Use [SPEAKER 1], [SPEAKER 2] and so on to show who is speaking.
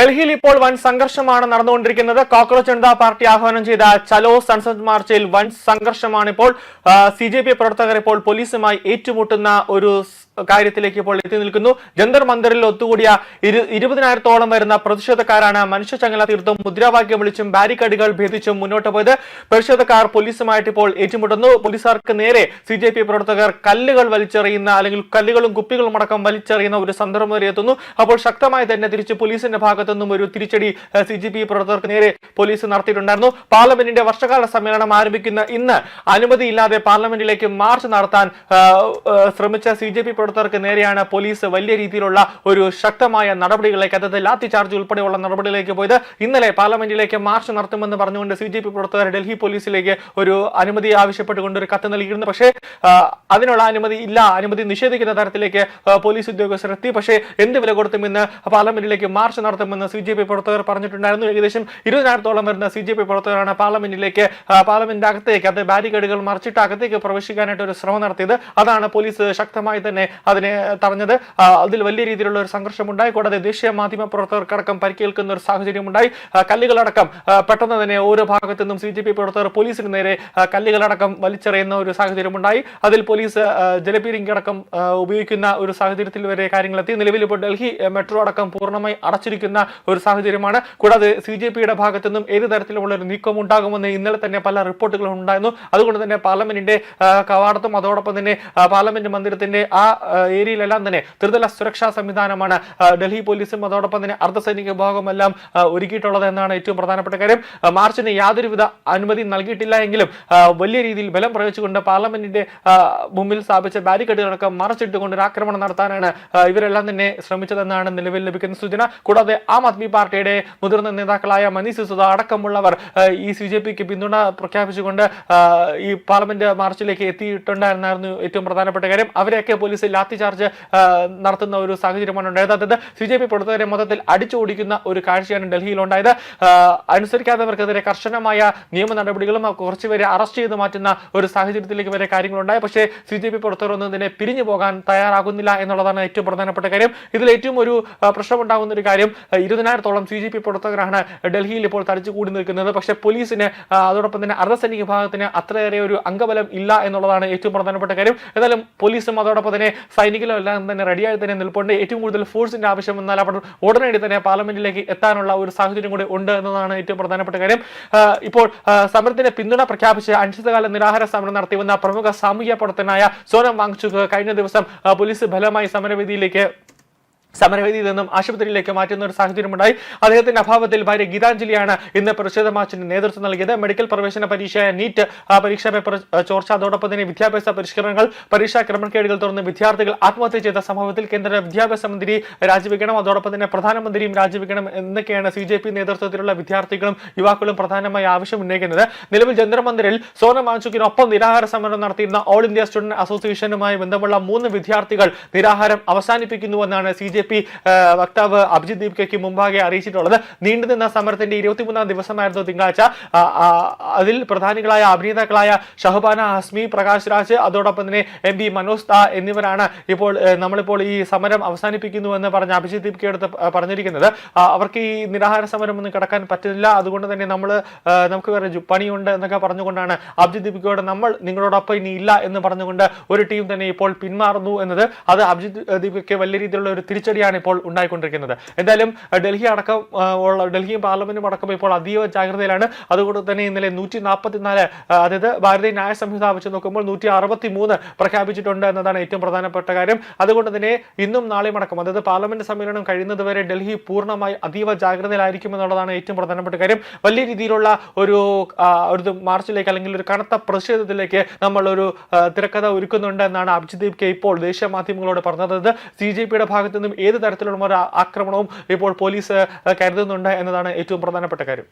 [SPEAKER 1] ഡൽഹിയിൽ ഇപ്പോൾ വൻ സംഘർഷമാണ് നടന്നുകൊണ്ടിരിക്കുന്നത്. കോക്രോച്ച് ജനതാ പാർട്ടി ആഹ്വാനം ചെയ്ത ചലോ സൺസദ് മാർച്ചിൽ വൻ സംഘർഷമാണ്. ഇപ്പോൾ CJP പ്രവർത്തകർ ഇപ്പോൾ പോലീസുമായി ഏറ്റുമുട്ടുന്ന ഒരു കാര്യത്തിലേക്ക് ഇപ്പോൾ എത്തി നിൽക്കുന്നു. ജന്തർ മന്ദിറിൽ ഒത്തുകൂടിയ 20,000-ഓളം വരുന്ന പ്രതിഷേധക്കാരാണ് മനുഷ്യചങ്ങല തീർത്തും മുദ്രാവാക്യം വിളിച്ചും ബാരിക്കേഡുകൾ ഭേദിച്ചും മുന്നോട്ട് പോയത്. പ്രതിഷേധക്കാർ പോലീസുമായിട്ട് ഇപ്പോൾ ഏറ്റുമുട്ടുന്നു. പോലീസുകാർക്ക് നേരെ CJP പ്രവർത്തകർ കല്ലുകൾ വലിച്ചെറിയുന്ന അല്ലെങ്കിൽ കല്ലുകളും കുപ്പികളും അടക്കം വലിച്ചെറിയുന്ന ഒരു സന്ദർഭം വരെ എത്തുന്നു. അപ്പോൾ ശക്തമായി തന്നെ തിരിച്ച് പോലീസിന്റെ ഭാഗത്തുനിന്നും ഒരു തിരിച്ചടി CJP പ്രവർത്തകർക്ക് നേരെ പോലീസ് നടത്തിയിട്ടുണ്ടായിരുന്നു. പാർലമെന്റിന്റെ വർഷകാല സമ്മേളനം ആരംഭിക്കുന്ന ഇന്ന് അനുമതിയില്ലാതെ പാർലമെന്റിലേക്ക് മാർച്ച് നടത്താൻ ശ്രമിച്ച CJP പ്രവർത്തകർക്ക് നേരെയാണ് പോലീസ് വലിയ രീതിയിലുള്ള ഒരു ശക്തമായ നടപടികളിലേക്ക്, അതായത് ലാത്തി ചാർജ് ഉൾപ്പെടെയുള്ള നടപടികളിലേക്ക് പോയത്. ഇന്നലെ പാർലമെന്റിലേക്ക് മാർച്ച് നടത്തുമെന്ന് പറഞ്ഞുകൊണ്ട് CJP പ്രവർത്തകർ ഡൽഹി പോലീസിലേക്ക് ഒരു അനുമതി ആവശ്യപ്പെട്ടുകൊണ്ട് ഒരു കത്ത് നൽകിയിരുന്നു. പക്ഷേ അതിനുള്ള അനുമതി നിഷേധിക്കുന്ന തരത്തിലേക്ക് പോലീസ് ഉദ്യോഗസ്ഥർ എത്തി. പക്ഷേ എന്ത് വില കൊടുത്തും ഇന്ന് പാർലമെന്റിലേക്ക് മാർച്ച് നടത്തുമെന്ന് CJP പ്രവർത്തകർ പറഞ്ഞിട്ടുണ്ടായിരുന്നു. ഏകദേശം 20,000-ഓളം വരുന്ന CJP പ്രവർത്തകരാണ് പാർലമെന്റിന്റെ അകത്തേക്ക്, അത് ബാരിക്കേഡുകൾ മറിച്ചിട്ട് അകത്തേക്ക് പ്രവേശിക്കാനായിട്ട് ഒരു ശ്രമം നടത്തിയത്. അതാണ് പോലീസ് ശക്തമായി തന്നെ അതിനെ തടഞ്ഞത്. അതിൽ വലിയ രീതിയിലുള്ള ഒരു സംഘർഷം ഉണ്ടായി. കൂടാതെ ദേശീയ മാധ്യമ പ്രവർത്തകർക്കടക്കം പരിക്കേൽക്കുന്ന ഒരു സാഹചര്യം ഉണ്ടായി. കല്ലുകളടക്കം പെട്ടെന്ന് തന്നെ ഓരോ ഭാഗത്തു നിന്നും CJP പ്രവർത്തകർ പോലീസിന് നേരെ കല്ലുകളടക്കം വലിച്ചെറിയുന്ന ഒരു സാഹചര്യം ഉണ്ടായി. അതിൽ പോലീസ് ജലപീരങ്കി അടക്കം ഉപയോഗിക്കുന്ന ഒരു സാഹചര്യത്തിൽ വരെ കാര്യങ്ങളെത്തി. നിലവിൽ ഇപ്പോൾ ഡൽഹി മെട്രോ അടക്കം പൂർണ്ണമായി അടച്ചിരിക്കുന്ന ഒരു സാഹചര്യമാണ്. കൂടാതെ CJPയുടെ ഭാഗത്തു നിന്നും ഏത് തരത്തിലുള്ള ഒരു നീക്കം ഉണ്ടാകുമെന്ന് ഇന്നലെ തന്നെ പല റിപ്പോർട്ടുകളും ഉണ്ടായിരുന്നു. അതുകൊണ്ട് തന്നെ പാർലമെന്റിന്റെ കവാടത്തും അതോടൊപ്പം തന്നെ പാർലമെന്റ് മന്ദിരത്തിന്റെ ആ ഏരിയയിലെല്ലാം തന്നെ ത്രിതല സുരക്ഷാ സംവിധാനമാണ് ഡൽഹി പോലീസും അതോടൊപ്പം തന്നെ അർദ്ധസൈനിക വിഭാഗമെല്ലാം ഒരുക്കിയിട്ടുള്ളത് എന്നാണ് ഏറ്റവും പ്രധാനപ്പെട്ട കാര്യം. മാർച്ചിന് യാതൊരുവിധ അനുമതി നൽകിയിട്ടില്ല എങ്കിലും വലിയ രീതിയിൽ ബലം പ്രയോഗിച്ചുകൊണ്ട് പാർലമെന്റിന്റെ മുമ്പിൽ സ്ഥാപിച്ച ബാരിക്കേഡുകളടക്കം മറച്ചിട്ടുകൊണ്ട് ഒരു ആക്രമണം നടത്താനാണ് ഇവരെല്ലാം തന്നെ ശ്രമിച്ചതെന്നാണ് നിലവിൽ ലഭിക്കുന്ന സൂചന. കൂടാതെ ആം ആദ്മി പാർട്ടിയുടെ മുതിർന്ന നേതാക്കളായ മനീഷ് സിസോദ അടക്കമുള്ളവർ ഈ CJPക്ക് പിന്തുണ പ്രഖ്യാപിച്ചുകൊണ്ട് ഈ പാർലമെന്റ് മാർച്ചിലേക്ക് എത്തിയിട്ടുണ്ടായിരുന്നു ഏറ്റവും പ്രധാനപ്പെട്ട കാര്യം. അവരെയൊക്കെ പോലീസ് ലാത്തി ചാർജ് നടത്തുന്ന ഒരു സാഹചര്യമാണ് ഉണ്ടായത്. അതായത് CJP പ്രവർത്തകരെ മൊത്തത്തിൽ അടിച്ചോടിക്കുന്ന ഒരു കാഴ്ചയാണ് ഡൽഹിയിൽ ഉണ്ടായത്. അനുസരിക്കാത്തവർക്കെതിരെ കർശനമായ നിയമ നടപടികളും കുറച്ചുപേരെ അറസ്റ്റ് ചെയ്ത് മാറ്റുന്ന ഒരു സാഹചര്യത്തിലേക്ക് വരെ കാര്യങ്ങളുണ്ടായി. പക്ഷേ CJP പ്രവർത്തകർ ഒന്നും ഇതിനെ പിരിഞ്ഞു പോകാൻ തയ്യാറാകുന്നില്ല എന്നുള്ളതാണ് ഏറ്റവും പ്രധാനപ്പെട്ട കാര്യം. ഇതിൽ ഏറ്റവും ഒരു പ്രശ്നമുണ്ടാകുന്ന ഒരു കാര്യം, 20,000-ഓളം CJP പ്രവർത്തകരാണ് ഡൽഹിയിൽ ഇപ്പോൾ തടിച്ചു കൂടി നിൽക്കുന്നത്. പക്ഷേ പോലീസിന് അതോടൊപ്പം തന്നെ അർദ്ധസൈനിക വിഭാഗത്തിന് അത്രയേറെ ഒരു അംഗബലം ഇല്ല എന്നുള്ളതാണ് ഏറ്റവും പ്രധാനപ്പെട്ട കാര്യം. എന്നാലും പോലീസും അതോടൊപ്പം തന്നെ സൈനികരും എല്ലാം തന്നെ റെഡിയായി തന്നെ നിൽപ്പുണ്ട്. ഏറ്റവും കൂടുതൽ ഫോഴ്സിന്റെ ആവശ്യം വന്നാൽ അവർ ഉടനടി തന്നെ പാർലമെന്റിലേക്ക് എത്താനുള്ള ഒരു സാഹചര്യം കൂടി ഉണ്ട് എന്നതാണ് ഏറ്റവും പ്രധാനപ്പെട്ട കാര്യം. ഇപ്പോൾ സമരത്തിന് പിന്തുണ പ്രഖ്യാപിച്ച് അനിശ്ചിതകാല നിരാഹാര സമരം നടത്തി വന്ന പ്രമുഖ സാമൂഹ്യ പ്രവർത്തകനായ സോനം വാങ്ചുക് കഴിഞ്ഞ ദിവസം പോലീസ് ഫലമായി സമരവേദിയിൽ നിന്നും ആശുപത്രിയിലേക്ക് മാറ്റുന്ന ഒരു സാഹചര്യമുണ്ടായി. അദ്ദേഹത്തിന്റെ അഭാവത്തിൽ ഭാര്യ ഗീതാഞ്ജലിയാണ് ഇന്ന് പ്രതിഷേധ മാർച്ചിന് നേതൃത്വം നൽകിയത്. മെഡിക്കൽ പ്രവേശന പരീക്ഷയായ നീറ്റ് പരീക്ഷാ പേപ്പർ ചോർച്ച, അതോടൊപ്പം തന്നെ വിദ്യാഭ്യാസ പരിഷ്കരണങ്ങൾ, പരീക്ഷാ ക്രമക്കേടുകൾ തുടർന്ന് വിദ്യാർത്ഥികൾ ആത്മഹത്യ ചെയ്ത സംഭവത്തിൽ കേന്ദ്ര വിദ്യാഭ്യാസ മന്ത്രി രാജിവെക്കണം, അതോടൊപ്പം തന്നെ പ്രധാനമന്ത്രിയും രാജിവെക്കണം എന്നൊക്കെയാണ് CJP നേതൃത്വത്തിലുള്ള വിദ്യാർത്ഥികളും യുവാക്കളും പ്രധാനമായി ആവശ്യം ഉന്നയിക്കുന്നത്. നിലവിൽ ജന്തർ മന്ദിറിൽ സോനം വാങ്ചുക്കിനൊപ്പം നിരാഹാര സമരം നടത്തിയിരുന്ന ഓൾ ഇന്ത്യ സ്റ്റുഡന്റ് അസോസിയേഷനുമായി ബന്ധമുള്ള 3 വിദ്യാർത്ഥികൾ നിരാഹാരം അവസാനിപ്പിക്കുന്നുവെന്നാണ് CJP വക്താവ് അഭിജിത് ദീപ്കയ്ക്ക് മുമ്പാകെ അറിയിച്ചിട്ടുള്ളത്. നീണ്ടുനിന്ന സമരത്തിന്റെ 23-ാം ദിവസമായിരുന്നു തിങ്കളാഴ്ച. അതിൽ പ്രധാനികളായ അഭിനേതാക്കളായ ഷഹബാന ഹസ്മി, പ്രകാശ് രാജ്, അതോടൊപ്പം തന്നെ MP മനോജ് ദാ എന്നിവരാണ് ഇപ്പോൾ നമ്മളിപ്പോൾ ഈ സമരം അവസാനിപ്പിക്കുന്നുവെന്ന് പറഞ്ഞ അഭിജിത് ദീപ്കയോട് പറഞ്ഞിരിക്കുന്നത്. അവർക്ക് ഈ നിരാഹാര സമരം ഒന്നും കിടക്കാൻ പറ്റില്ല, അതുകൊണ്ട് തന്നെ നമുക്ക് വേറെ പണിയുണ്ട് എന്നൊക്കെ പറഞ്ഞുകൊണ്ടാണ് അഭിജിത് ദീപ്കയോട് നമ്മൾ നിങ്ങളോടൊപ്പം ഇനി ഇല്ല എന്ന് പറഞ്ഞുകൊണ്ട് ഒരു ടീം തന്നെ ഇപ്പോൾ പിന്മാറുന്നു എന്നത്. അത് അഭിജിത് ദീപ്കയ്ക്ക് വലിയ രീതിയിലുള്ള ഒരു തിരിച്ചടിയാണ് ഇപ്പോൾ ഉണ്ടായിക്കൊണ്ടിരിക്കുന്നത്. എന്തായാലും ഡൽഹിയും പാർലമെന്റും അടക്കം ഇപ്പോൾ അതീവ ജാഗ്രതയിലാണ്. അതുകൊണ്ട് തന്നെ ഇന്നലെ 144, അതായത് ഭാരതീയ ന്യായ സംഹിത വെച്ച് നോക്കുമ്പോൾ 163 പ്രഖ്യാപിച്ചിട്ടുണ്ട് എന്നതാണ് ഏറ്റവും പ്രധാനപ്പെട്ട കാര്യം. അതുകൊണ്ട് തന്നെ ഇന്നും നാളെയും അടക്കം, അതായത് പാർലമെന്റ് സമ്മേളനം കഴിയുന്നതുവരെ ഡൽഹി പൂർണ്ണമായി അതീവ ജാഗ്രതയിലായിരിക്കും എന്നുള്ളതാണ് ഏറ്റവും പ്രധാനപ്പെട്ട കാര്യം. വലിയ രീതിയിലുള്ള ഒരു മാർച്ചിലേക്ക് അല്ലെങ്കിൽ ഒരു കനത്ത പ്രതിഷേധത്തിലേക്ക് നമ്മൾ ഒരു തിരക്കഥ ഒരുക്കുന്നുണ്ട് എന്നാണ് അഭിജിത് ദീപ്കെ ഇപ്പോൾ ദേശീയ മാധ്യമങ്ങളോട് പറഞ്ഞത്. CJPയുടെ ഭാഗത്തു നിന്നും ഏത് തരത്തിലുള്ള ഒരു ആക്രമണവും ഇപ്പോൾ പോലീസ് കരുതുന്നുണ്ട് എന്നതാണ് ഏറ്റവും പ്രധാനപ്പെട്ട കാര്യം.